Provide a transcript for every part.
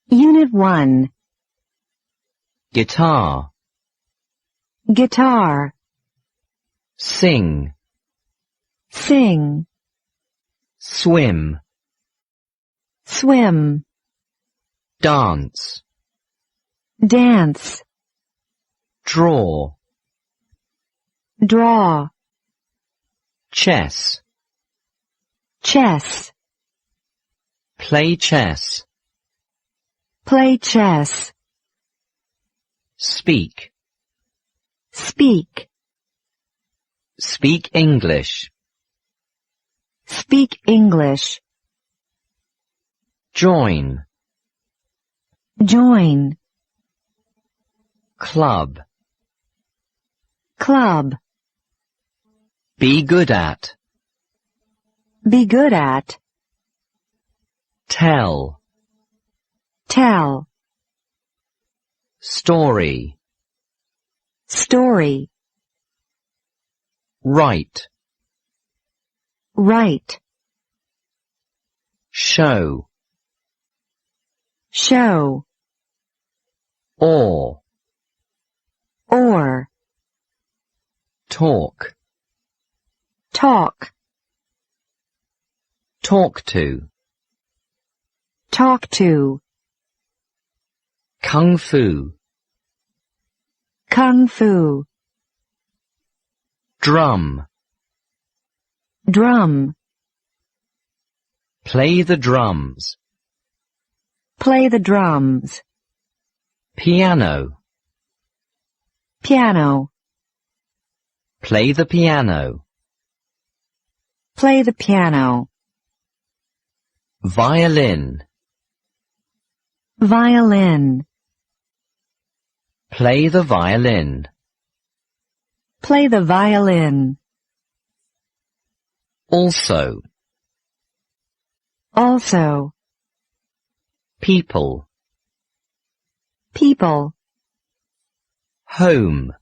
Unit 1. Guitar. Guitar. Sing. Sing. Swim. Swim. Dance. Dance. Draw. Draw. Chess. Chess. Play chess. Play chess. Speak. Speak. Speak English. Speak English. Join. Join. Club. Club. Be good at. Be good at. Tell. Tell. Story. Story. Write. Write. Show. Show. Or. Or. Talk. Talk. Talk to. Talk to. Kung fu. Kung fu. Drum. Drum. Play the drums. Play the drums. Piano. Piano. Play the piano. Play the piano. Violin. Violin. Play the violin. Play the violin. Also. Also. People. People. Home.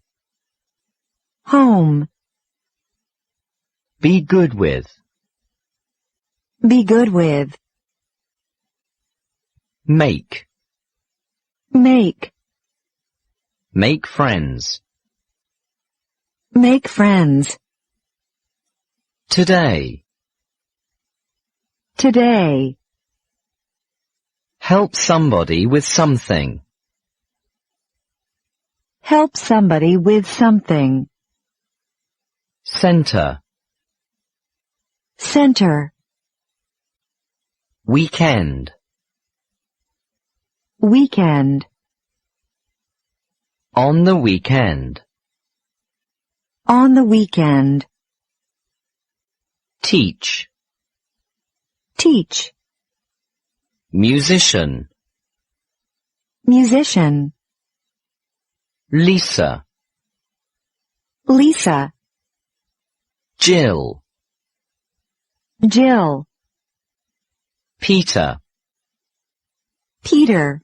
Home. Be good with. Be good with. Make. Make. Make friends. Make friends. Today. Today. Help somebody with something. Help somebody with something. Center. Center. Weekend. Weekend. On the weekend. On the weekend. Teach. Teach. Musician. Musician. Lisa. Lisa. Jill. Jill. Peter. Peter.